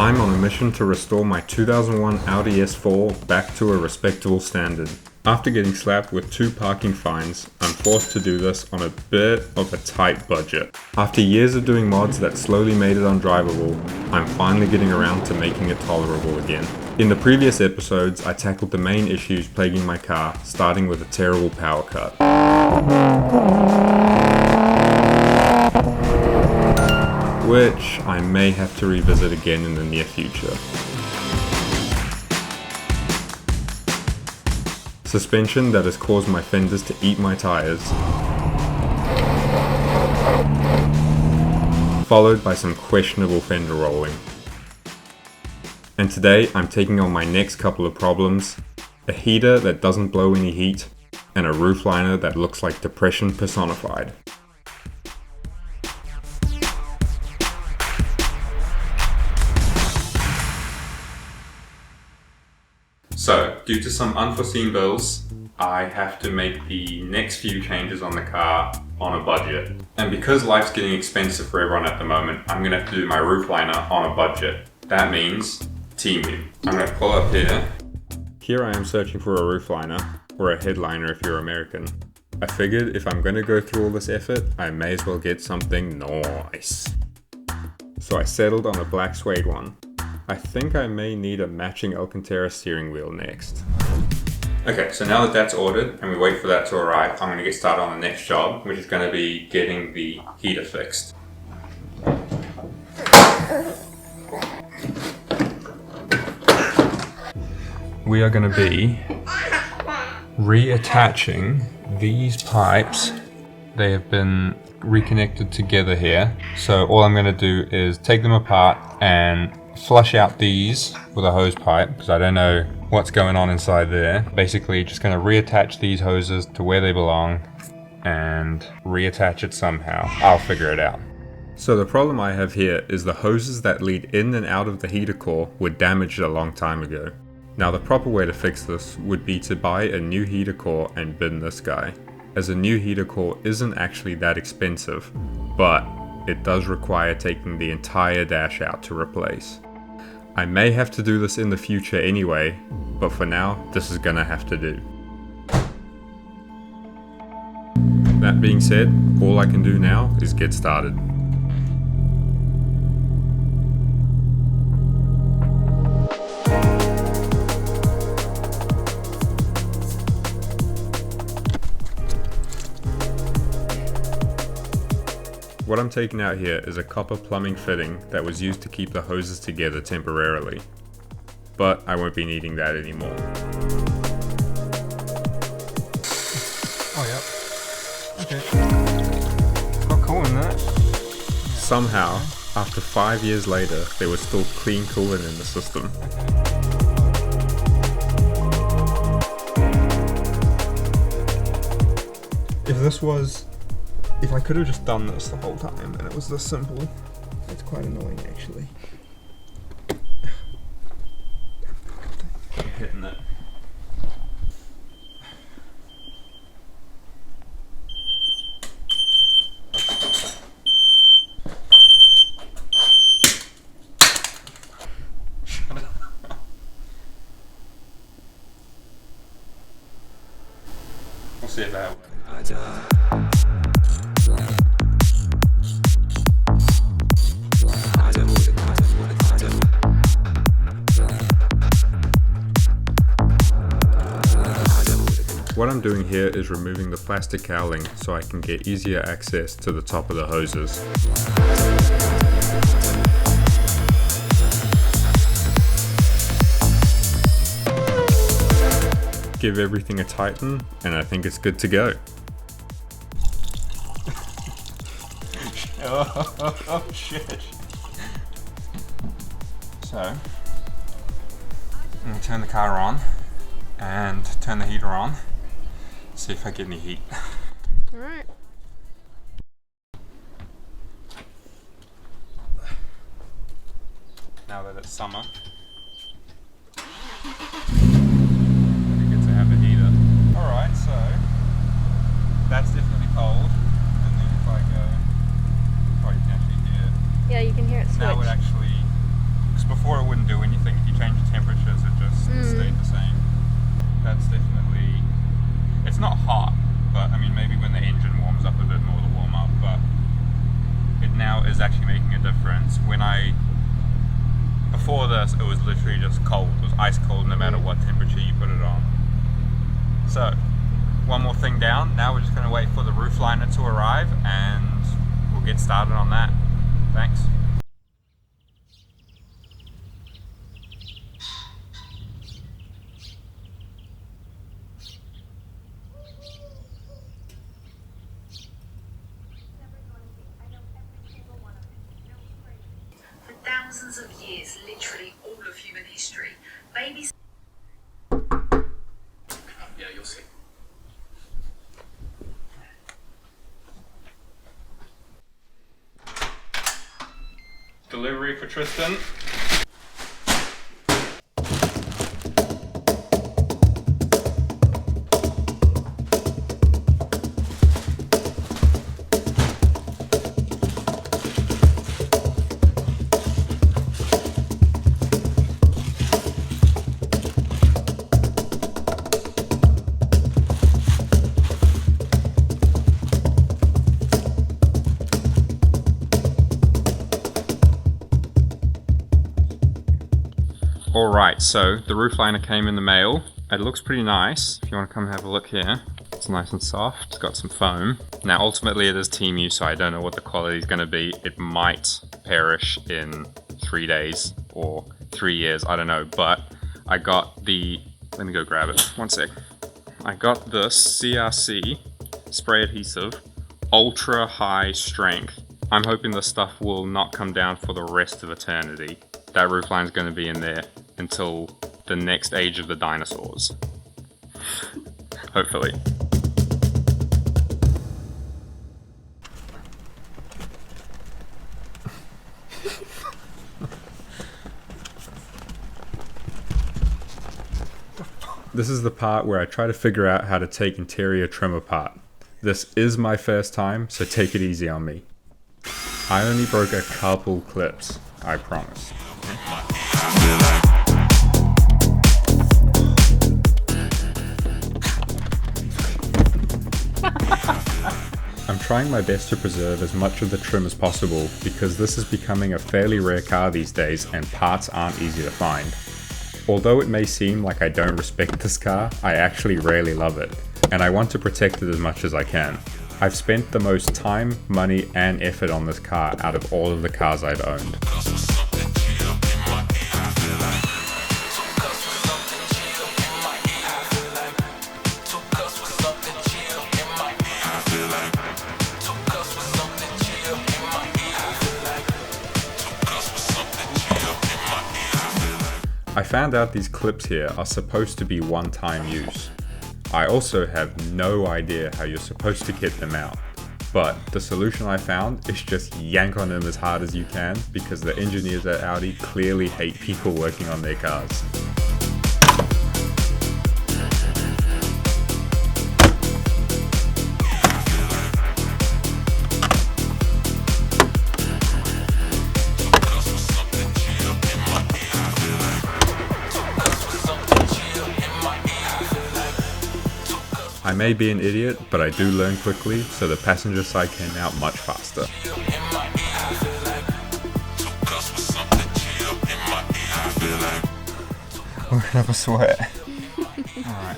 I'm on a mission to restore my 2001 Audi S4 back to a respectable standard. After getting slapped with 2 parking fines, I'm forced to do this on a bit of a tight budget. After years of doing mods that slowly made it undrivable, I'm finally getting around to making it tolerable again. In the previous episodes, I tackled the main issues plaguing my car, starting with a terrible power cut. Which I may have to revisit again in the near future. Suspension that has caused my fenders to eat my tires. Followed by some questionable fender rolling. And today I'm taking on my next couple of problems: a heater that doesn't blow any heat, and a roof liner that looks like depression personified. So, due to some unforeseen bills, I have to make the next few changes on the car on a budget. And because life's getting expensive for everyone at the moment, I'm going to have to do my roof liner on a budget. That means Temu. I'm going to pull up here. Here I am searching for a roof liner, or a headliner if you're American. I figured if I'm going to go through all this effort, I may as well get something nice. So I settled on a black suede one. I think I may need a matching Alcantara steering wheel next. Okay, so now that that's ordered and we wait for that to arrive, I'm going to get started on the next job, which is going to be getting the heater fixed. We are going to be reattaching these pipes. They have been reconnected together here. So all I'm going to do is take them apart and flush out these with a hose pipe, because I don't know what's going on inside there. Basically just going to reattach these hoses to where they belong and reattach it somehow. I'll figure it out. So the problem I have here is the hoses that lead in and out of the heater core were damaged a long time ago. Now the proper way to fix this would be to buy a new heater core and bin this guy, as a new heater core isn't actually that expensive, but it does require taking the entire dash out to replace. I may have to do this in the future anyway, but for now, this is gonna have to do. That being said, all I can do now is get started. What I'm taking out here is a copper plumbing fitting that was used to keep the hoses together temporarily, but I won't be needing that anymore. Oh yeah. Okay. Got cool in that. Somehow, after 5 years later, there was still clean coolant in the system. If I could have just done this the whole time and it was this simple, it's quite annoying actually. Hitting it. We'll see if that works. What I'm doing here is removing the plastic cowling so I can get easier access to the top of the hoses. give everything a tighten, and I think it's good to go. Oh shit. So, I'm gonna turn the car on and turn the heater on, see if I get any heat. Alright. Now that it's summer, it'd be good to have a heater. Alright, so that's definitely cold. And then if I go, oh, you can actually hear it. Yeah, you can hear it switch. Now it actually, because before it wouldn't do anything. If you change the temperatures, it just stayed the same. That's definitely, it's not hot, but I mean maybe when the engine warms up a bit more to warm up, but it now is actually making a difference. Before this, it was literally just cold. It was ice cold no matter what temperature you put it on. So, one more thing down. Now we're just going to wait for the roof liner to arrive and we'll get started on that. Thanks. For thousands of years, literally all of human history, babies... Yeah, you'll see. Delivery for Tristan. Alright, so the roof liner came in the mail. It looks pretty nice. If you want to come have a look here, it's nice and soft. It's got some foam. Now ultimately it is Temu, so I don't know what the quality is going to be. It might perish in 3 days or 3 years, I don't know. But I got the, let me go grab it, one sec. I got this CRC spray adhesive, ultra high strength. I'm hoping this stuff will not come down for the rest of eternity. That roof line is going to be in there until the next age of the dinosaurs. Hopefully. This is the part where I try to figure out how to take interior trim apart. This is my first time, so take it easy on me. I only broke a couple clips, I promise. I'm trying my best to preserve as much of the trim as possible because this is becoming a fairly rare car these days and parts aren't easy to find. Although it may seem like I don't respect this car, I actually really love it, and I want to protect it as much as I can. I've spent the most time, money, and effort on this car out of all of the cars I've owned. I found out these clips here are supposed to be one-time use. I also have no idea how you're supposed to get them out, but the solution I found is just yank on them as hard as you can because the engineers at Audi clearly hate people working on their cars. I may be an idiot, but I do learn quickly, so the passenger side came out much faster. We're gonna have a sweat. Alright.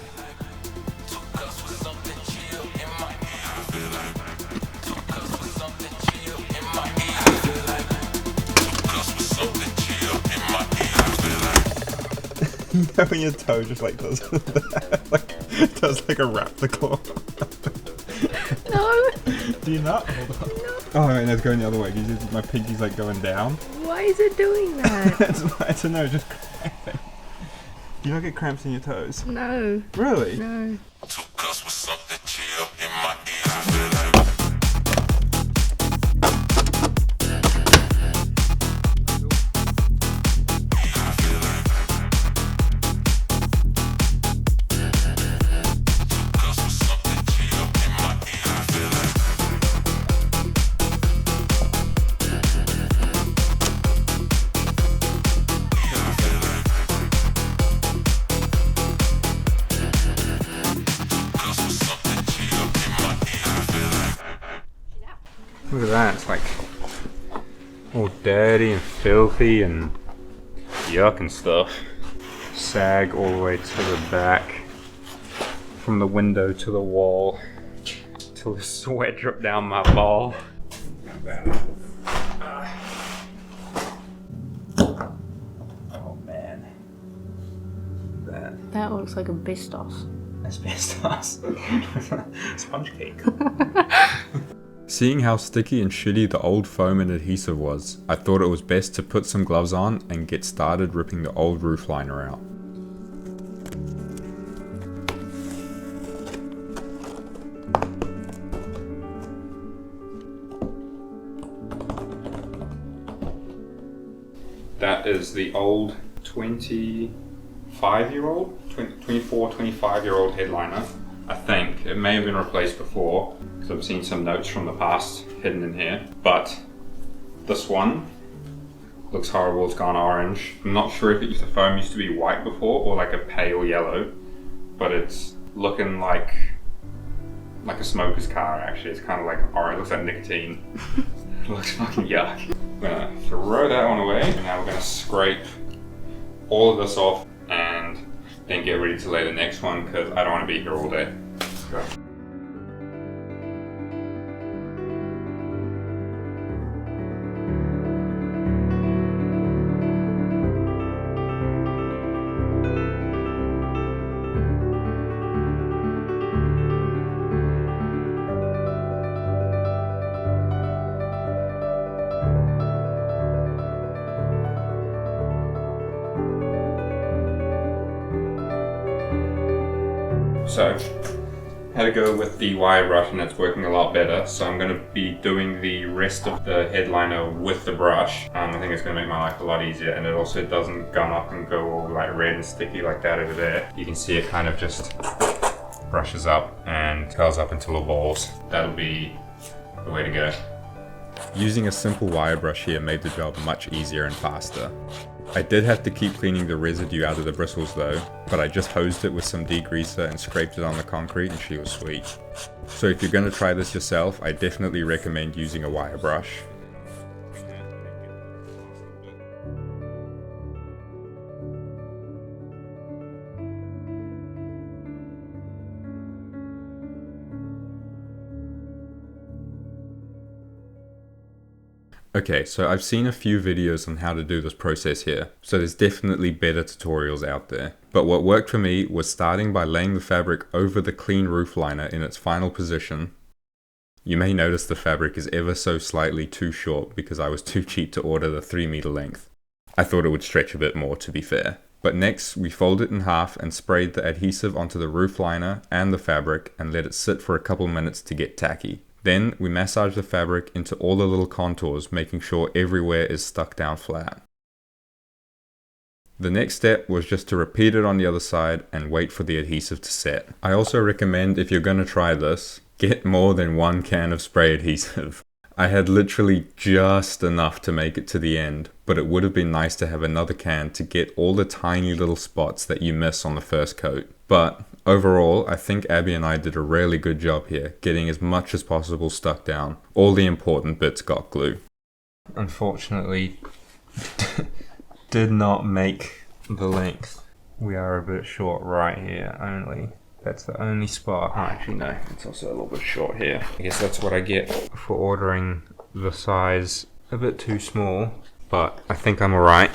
You know when your toe just like does does like a raptor claw. No. Do you not? Hold on. Oh, right, no, it's going the other way. My pinky's like going down. Why is it doing that? I don't know, just cramping. Do you not get cramps in your toes? No. Really? No. Look at that, it's like all dirty and filthy and yuck and stuff. Sag all the way to the back, from the window to the wall, till the sweat dripped down my ball. Oh man. That looks like asbestos. Asbestos. Sponge cake. Seeing how sticky and shitty the old foam and adhesive was, I thought it was best to put some gloves on and get started ripping the old roof liner out. That is the old 25-year-old headliner. I think it may have been replaced before because I've seen some notes from the past hidden in here, but this one looks horrible. It's gone orange. I'm not sure if the foam used to be white before or like a pale yellow, but it's looking like a smoker's car actually. It's kind of like orange. It looks like nicotine. It looks fucking yuck. I'm gonna throw that one away and now we're gonna scrape all of this off and then get ready to lay the next one because I don't want to be here all day. Let's go. So, had to go with the wire brush and it's working a lot better. So I'm going to be doing the rest of the headliner with the brush. I think it's going to make my life a lot easier, and it also doesn't gum up and go all like red and sticky like that over there. You can see it kind of just brushes up and curls up into little balls. That'll be the way to go. Using a simple wire brush here made the job much easier and faster. I did have to keep cleaning the residue out of the bristles though, but I just hosed it with some degreaser and scraped it on the concrete and she was sweet. So if you're going to try this yourself, I definitely recommend using a wire brush. Okay, so I've seen a few videos on how to do this process here, so there's definitely better tutorials out there. But what worked for me was starting by laying the fabric over the clean roof liner in its final position. You may notice the fabric is ever so slightly too short because I was too cheap to order the 3-meter length. I thought it would stretch a bit more, to be fair. But next, we fold it in half and sprayed the adhesive onto the roof liner and the fabric and let it sit for a couple minutes to get tacky. Then we massage the fabric into all the little contours, making sure everywhere is stuck down flat. The next step was just to repeat it on the other side and wait for the adhesive to set. I also recommend, if you're going to try this, get more than 1 can of spray adhesive. I had literally just enough to make it to the end, but it would have been nice to have another can to get all the tiny little spots that you miss on the first coat. But overall, I think Abby and I did a really good job here, getting as much as possible stuck down. All the important bits got glue. Unfortunately, did not make the length. We are a bit short right here only. That's the only spot. Oh, actually no, it's also a little bit short here. I guess that's what I get for ordering the size a bit too small, but I think I'm alright.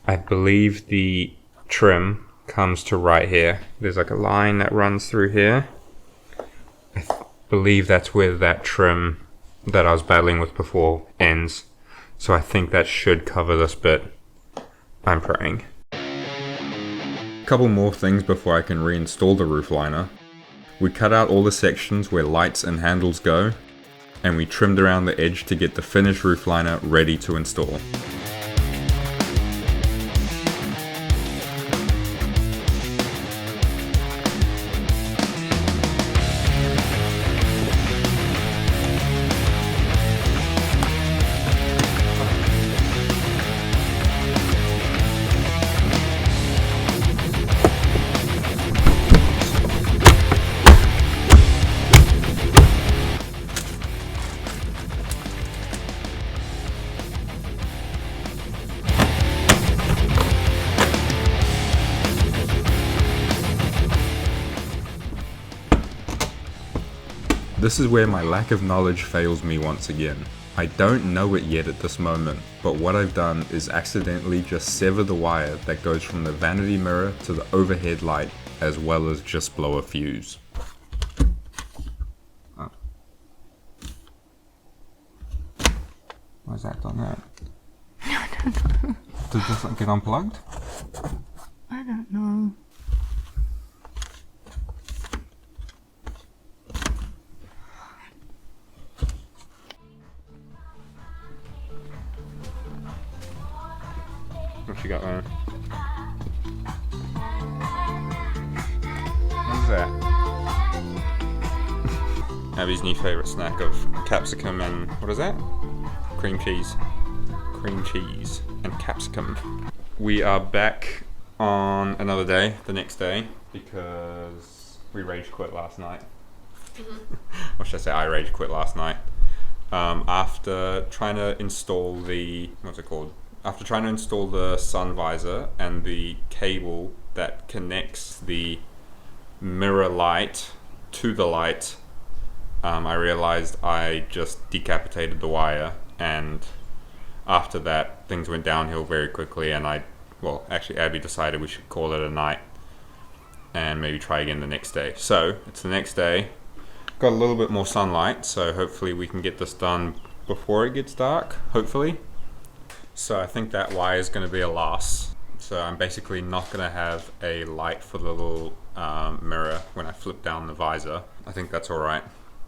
I believe the trim comes to right here. There's like a line that runs through here. I believe that's where that trim that I was battling with before ends. So I think that should cover this bit. I'm praying. A couple more things before I can reinstall the roof liner. We cut out all the sections where lights and handles go, and we trimmed around the edge to get the finished roof liner ready to install. This is where my lack of knowledge fails me once again. I don't know it yet at this moment, but what I've done is accidentally just sever the wire that goes from the vanity mirror to the overhead light, as well as just blow a fuse. Oh. Why's that done that? I don't know. Did this get unplugged? I don't know. What you got there? What's that? Abby's new favourite snack of capsicum and what is that? Cream cheese. Cream cheese and capsicum. We are back on another day, the next day, because we rage quit last night. Or should I say I rage quit last night. After trying to install the, what's it called? After trying to install the sun visor and the cable that connects the mirror light to the light, I realized I just decapitated the wire, and after that things went downhill very quickly, and actually Abby decided we should call it a night and maybe try again the next day. So it's the next day, got a little bit more sunlight, so hopefully we can get this done before it gets dark, hopefully. So I think that wire is going to be a loss. So I'm basically not going to have a light for the little mirror when I flip down the visor. I think that's alright.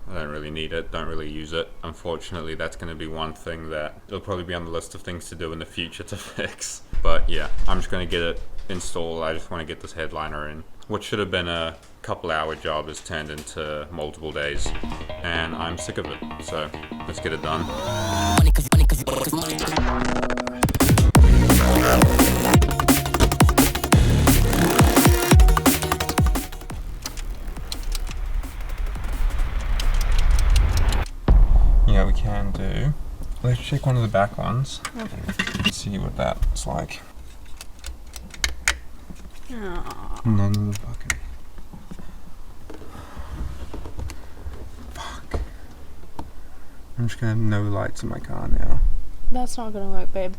I don't really need it, don't really use it. Unfortunately, that's going to be one thing that it'll probably be on the list of things to do in the future to fix. But yeah, I'm just going to get it installed. I just want to get this headliner in. What should have been a couple-hour job has turned into multiple days, and I'm sick of it. So let's get it done. Yeah, we can do. Let's check one of the back ones. Okay. See what that's like. Aww. None of the fucking. Fuck. I'm just gonna have no lights in my car now. That's not gonna work, babe.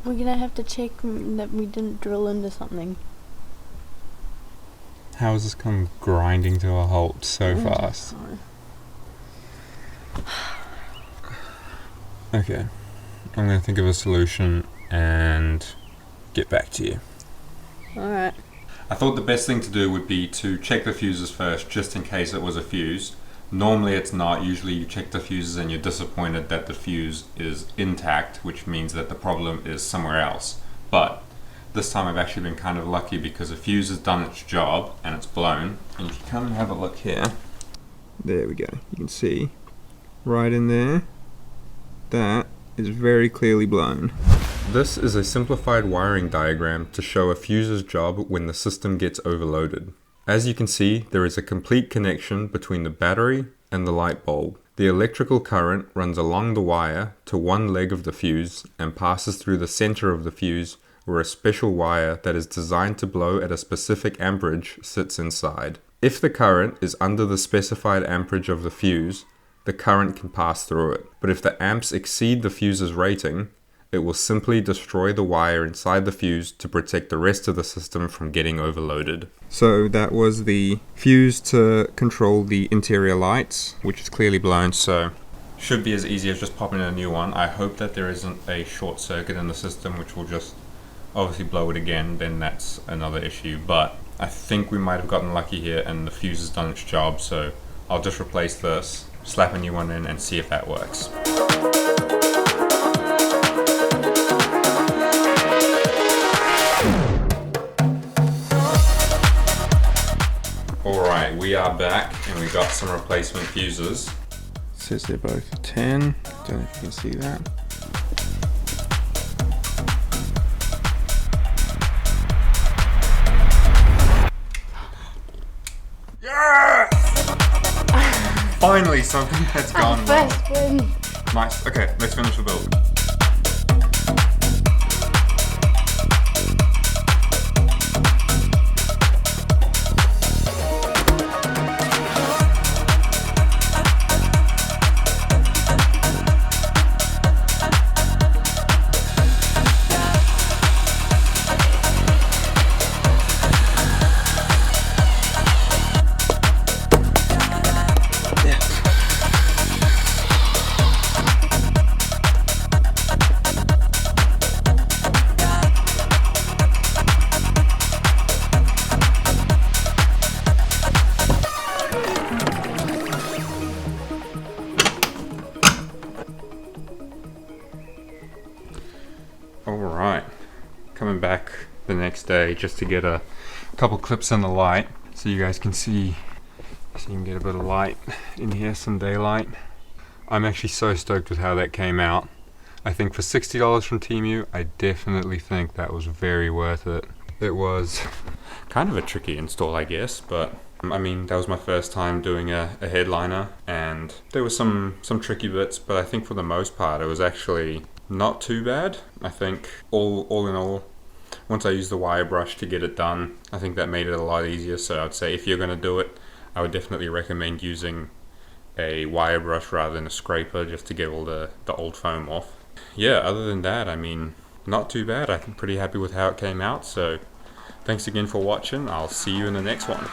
We're gonna have to check that we didn't drill into something. How has this come grinding to a halt so fast? Okay, I'm gonna think of a solution and get back to you. Alright. I thought the best thing to do would be to check the fuses first, just in case it was a fuse. Normally it's not. Usually you check the fuses and you're disappointed that the fuse is intact, which means that the problem is somewhere else. But this time I've actually been kind of lucky because the fuse has done its job and it's blown. And if you come and have a look here, there we go. You can see right in there, that is very clearly blown. This is a simplified wiring diagram to show a fuse's job when the system gets overloaded. As you can see, there is a complete connection between the battery and the light bulb. The electrical current runs along the wire to one leg of the fuse and passes through the center of the fuse, where a special wire that is designed to blow at a specific amperage sits inside. If the current is under the specified amperage of the fuse, the current can pass through it. But if the amps exceed the fuse's rating, it will simply destroy the wire inside the fuse to protect the rest of the system from getting overloaded. So that was the fuse to control the interior lights, which is clearly blown, so should be as easy as just popping in a new one. I hope that there isn't a short circuit in the system which will just obviously blow it again, then that's another issue, but I think we might have gotten lucky here and the fuse has done its job, so I'll just replace this, slap a new one in and see if that works. Alright, we are back and we got some replacement fuses. It says they're both 10, don't know if you can see that. Finally something that's gone well. Nice. Okay, let's finish the build. Alright, coming back the next day just to get a couple clips in the light so you guys can see, so you can get a bit of light in here, some daylight. I'm actually so stoked with how that came out. I think for $60 from Temu, I definitely think that was very worth it. It was kind of a tricky install, I guess, but I mean, that was my first time doing a headliner and there were some tricky bits, but I think for the most part it was actually not too bad. I think all in all, once I used the wire brush to get it done, I think that made it a lot easier. So I'd say if you're going to do it, I would definitely recommend using a wire brush rather than a scraper just to get all the old foam off. Yeah, other than that, I mean, not too bad. I'm pretty happy with how it came out. So thanks again for watching. I'll see you in the next one.